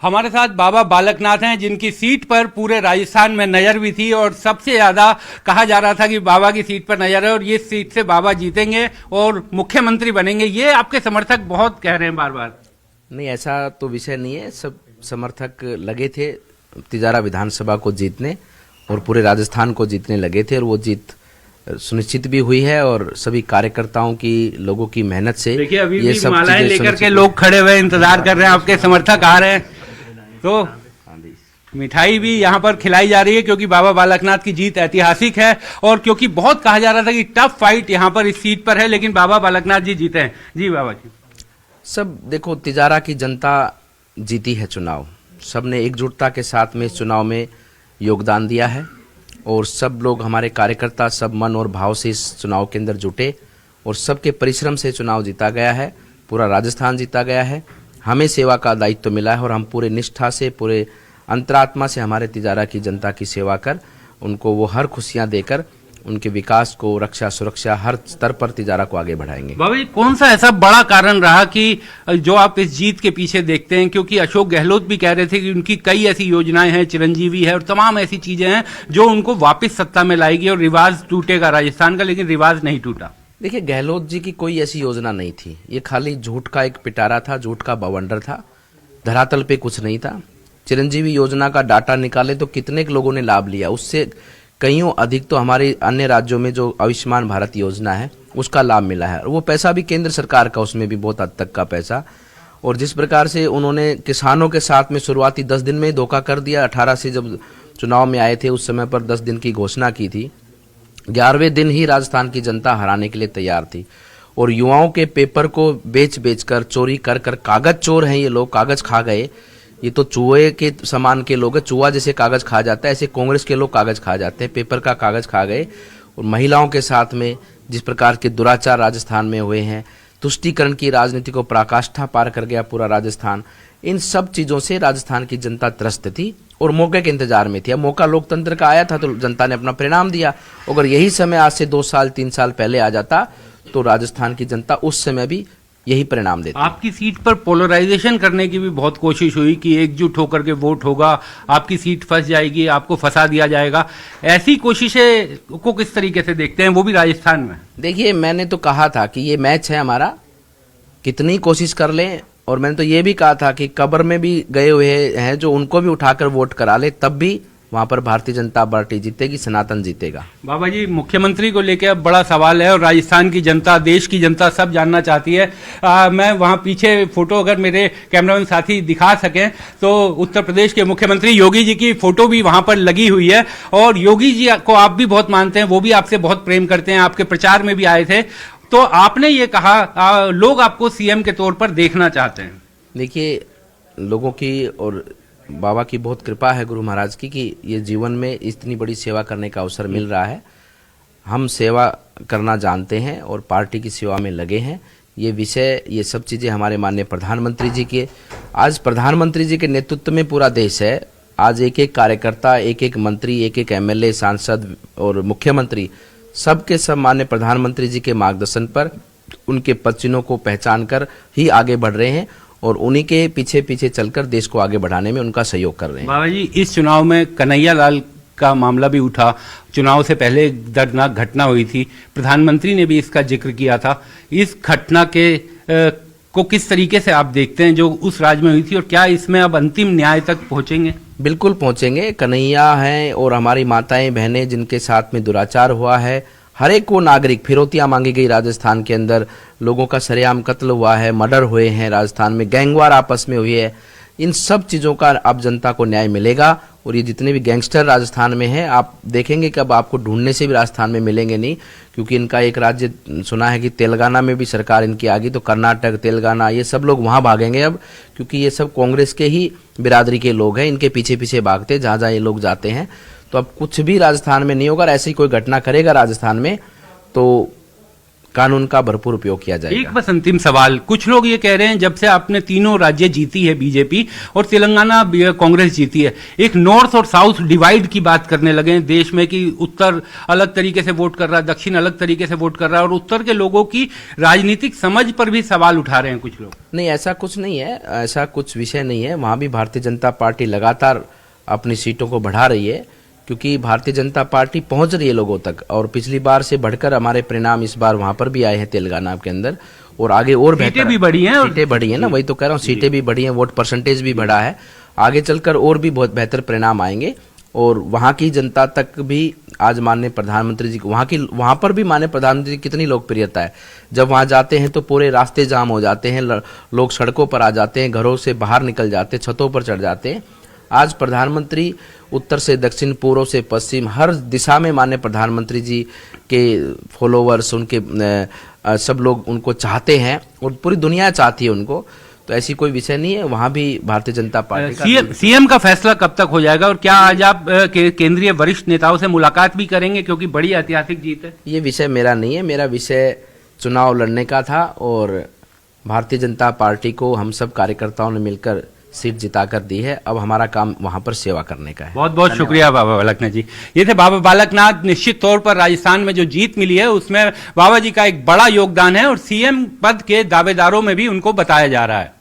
हमारे साथ बाबा बालकनाथ हैं, जिनकी सीट पर पूरे राजस्थान में नजर भी थी और सबसे ज्यादा कहा जा रहा था कि बाबा की सीट पर नजर है और ये सीट से बाबा जीतेंगे और मुख्यमंत्री बनेंगे। ये आपके समर्थक बहुत कह रहे हैं बार बार। नहीं, ऐसा तो विषय नहीं है। सब समर्थक लगे थे तिजारा विधानसभा को जीतने और पूरे राजस्थान को जीतने लगे थे और वो जीत सुनिश्चित भी हुई है और सभी कार्यकर्ताओं की, लोगों की मेहनत से देखिए अभी ये भी सब मालाएं लेकर के लोग खड़े हुए इंतजार कर रहे हैं, आपके समर्थक आ रहे हैं। तो मिठाई भी यहाँ पर खिलाई जा रही है क्योंकि बाबा बालकनाथ की जीत ऐतिहासिक है और क्योंकि बहुत कहा जा रहा था कि टफ फाइट यहाँ पर इस सीट पर है, लेकिन बाबा बालकनाथ जी जीते हैं। जी बाबा जी। सब देखो, तिजारा की जनता जीती है चुनाव। सबने एकजुटता के साथ में इस चुनाव में योगदान दिया है और सब लोग, हमारे कार्यकर्ता, सब मन और भाव से इस चुनाव के अंदर जुटे और सबके परिश्रम से चुनाव जीता गया है। पूरा राजस्थान जीता गया है। हमें सेवा का दायित्व मिला है और हम पूरे निष्ठा से, पूरे अंतरात्मा से हमारे तिजारा की जनता की सेवा कर, उनको वो हर खुशियां देकर उनके विकास को, रक्षा सुरक्षा हर स्तर पर तिजारा को आगे बढ़ाएंगे। बाबा जी, कौन सा ऐसा बड़ा कारण रहा कि जो आप इस जीत के पीछे देखते हैं? क्योंकि अशोक गहलोत भी कह रहे थे कि उनकी कई ऐसी योजनाएं हैं, चिरंजीवी है और तमाम ऐसी चीजें हैं जो उनको वापस सत्ता में लाएगी और रिवाज टूटेगा राजस्थान का, लेकिन रिवाज नहीं टूटा। देखिए, गहलोत जी की कोई ऐसी योजना नहीं थी। ये खाली झूठ का एक पिटारा था, झूठ का बवंडर था। धरातल पे कुछ नहीं था। चिरंजीवी योजना का डाटा निकाले तो कितने लोगों ने लाभ लिया, उससे कईयों अधिक तो हमारे अन्य राज्यों में जो आयुष्मान भारत योजना है उसका लाभ मिला है और वो पैसा भी केंद्र सरकार का, उसमें भी बहुत हद तक का पैसा। और जिस प्रकार से उन्होंने किसानों के साथ में शुरुआती 10 दिन में धोखा कर दिया। 18 से जब चुनाव में आए थे उस समय पर 10 दिन की घोषणा की थी, 11वें दिन ही राजस्थान की जनता हराने के लिए तैयार थी और युवाओं के पेपर को बेच बेच कर, चोरी कर कर, कागज चोर हैं ये लोग, कागज खा गए। ये तो चूहे के समान के लोग हैं। चूहा जैसे कागज खा जाता है, ऐसे कांग्रेस के लोग कागज खा जाते हैं। पेपर का कागज खा गए और महिलाओं के साथ में जिस प्रकार के दुराचार राजस्थान में हुए हैं, तुष्टीकरण की राजनीति को पराकाष्ठा पार कर गया पूरा राजस्थान। इन सब चीजों से राजस्थान की जनता त्रस्त थी और मौके के इंतजार में थी। अब मौका लोकतंत्र का आया था तो जनता ने अपना परिणाम दिया। अगर यही समय आज से 2 साल 3 साल पहले आ जाता तो राजस्थान की जनता उस समय भी यही परिणाम देती। आपकी सीट पर पोलराइजेशन करने की भी बहुत कोशिश हुई कि एकजुट होकर के वोट होगा, आपकी सीट फंस जाएगी, आपको फंसा दिया जाएगा। ऐसी कोशिशें को किस तरीके से देखते हैं, वो भी राजस्थान में? देखिए, मैंने तो कहा था कि ये मैच है हमारा, कितनी कोशिश कर लें। और मैंने तो ये भी कहा था कि कब्र में भी गए हुए हैं जो, उनको भी उठाकर वोट करा ले, तब भी वहां पर भारतीय जनता पार्टी जीतेगी, सनातन जीतेगा। बाबा जी, मुख्यमंत्री को लेकर अब बड़ा सवाल है और राजस्थान की जनता, देश की जनता सब जानना चाहती है। मैं वहां पीछे फोटो अगर मेरे कैमरामैन साथी दिखा सकें तो उत्तर प्रदेश के मुख्यमंत्री योगी जी की फोटो भी वहां पर लगी हुई है और योगी जी को आप भी बहुत मानते हैं, वो भी आपसे बहुत प्रेम करते हैं, आपके प्रचार में भी आए थे। तो आपने ये कहा लोग आपको सीएम के तौर पर देखना चाहते हैं। देखिए, लोगों की और बाबा की बहुत कृपा है, गुरु महाराज की, कि ये जीवन में इतनी बड़ी सेवा करने का अवसर मिल रहा है। हम सेवा करना जानते हैं और पार्टी की सेवा में लगे हैं। ये विषय, ये सब चीज़ें हमारे माननीय प्रधानमंत्री जी के, आज प्रधानमंत्री जी के नेतृत्व में पूरा देश है। आज एक एक कार्यकर्ता, एक एक मंत्री, एक एक एमएलए, सांसद और मुख्यमंत्री, सबके सब माननीय प्रधानमंत्री जी के मार्गदर्शन पर, उनके पद चिन्हों को पहचान कर ही आगे बढ़ रहे हैं और उन्हीं के पीछे पीछे चलकर देश को आगे बढ़ाने में उनका सहयोग कर रहे हैं। बाबा जी, इस चुनाव में कन्हैया लाल का मामला भी उठा। चुनाव से पहले दर्दनाक घटना हुई थी, प्रधानमंत्री ने भी इसका जिक्र किया था। इस घटना के को किस तरीके से आप देखते हैं जो उस राज्य में हुई थी और क्या इसमें अब अंतिम न्याय तक पहुंचेंगे? बिल्कुल पहुंचेंगे। कन्हैया हैं और हमारी माताएं बहनें जिनके साथ में दुराचार हुआ है, हर एक को नागरिक, फिरौतियां मांगी गई राजस्थान के अंदर, लोगों का सरेआम कत्ल हुआ है, मर्डर हुए हैं राजस्थान में, गैंगवार आपस में हुई है। इन सब चीज़ों का अब जनता को न्याय मिलेगा और ये जितने भी गैंगस्टर राजस्थान में हैं, आप देखेंगे कि अब आपको ढूंढने से भी राजस्थान में मिलेंगे नहीं, क्योंकि इनका एक राज्य सुना है कि तेलंगाना में भी सरकार इनकी आ गई, तो कर्नाटक, तेलंगाना, ये सब लोग वहाँ भागेंगे अब, क्योंकि ये सब कांग्रेस के ही बिरादरी के लोग हैं। इनके पीछे पीछे भागते जहाँ जहाँ ये लोग जाते हैं। तो अब कुछ भी राजस्थान में नहीं होगा। ऐसी कोई घटना करेगा राजस्थान में तो कानून का भरपूर उपयोग किया जाएगा। एक बस अंतिम सवाल, कुछ लोग ये कह रहे हैं जब से आपने तीनों राज्य जीती है बीजेपी और तेलंगाना कांग्रेस जीती है, एक नॉर्थ और साउथ डिवाइड की बात करने लगे हैं देश में कि उत्तर अलग तरीके से वोट कर रहा है, दक्षिण अलग तरीके से वोट कर रहा है, और उत्तर के लोगों की राजनीतिक समझ पर भी सवाल उठा रहे हैं कुछ लोग। नहीं, ऐसा कुछ नहीं है, ऐसा कुछ विषय नहीं है। वहां भी भारतीय जनता पार्टी लगातार अपनी सीटों को बढ़ा रही है, क्योंकि भारतीय जनता पार्टी पहुंच रही है लोगों तक, और पिछली बार से बढ़कर हमारे परिणाम इस बार वहां पर भी आए हैं तेलंगाना के अंदर, और आगे और सीटें भी बढ़ी हैं, सीटें बढ़ी हैं ना, वही तो कह रहा हूँ, सीटें भी बढ़ी हैं, वोट परसेंटेज भी बढ़ा है। आगे चलकर और भी बहुत बेहतर परिणाम आएंगे, और वहां की जनता तक भी आज माननीय प्रधानमंत्री जी, वहां पर भी माननीय प्रधानमंत्री जी कितनी लोकप्रियता है। जब वहां जाते हैं तो पूरे रास्ते जाम हो जाते हैं, लोग सड़कों पर आ जाते हैं, घरों से बाहर निकल जाते हैं, छतों पर चढ़ जाते हैं। आज प्रधानमंत्री उत्तर से दक्षिण, पूर्व से पश्चिम, हर दिशा में माननीय प्रधानमंत्री जी के फॉलोवर्स, उनके सब लोग उनको चाहते हैं, और पूरी दुनिया चाहती है उनको। तो ऐसी कोई विषय नहीं है, वहां भी भारतीय जनता पार्टी का सीएम का फैसला कब तक हो जाएगा, और क्या आज आप केंद्रीय वरिष्ठ नेताओं से मुलाकात भी करेंगे, क्योंकि बड़ी ऐतिहासिक जीत है? ये विषय मेरा नहीं है, मेरा विषय चुनाव लड़ने का था, और भारतीय जनता पार्टी को हम सब कार्यकर्ताओं ने मिलकर सीट जिताकर दी है। अब हमारा काम वहां पर सेवा करने का है। बहुत बहुत शुक्रिया बाबा बालकनाथ जी। ये थे बाबा बालकनाथ। निश्चित तौर पर राजस्थान में जो जीत मिली है उसमें बाबा जी का एक बड़ा योगदान है, और सीएम पद के दावेदारों में भी उनको बताया जा रहा है।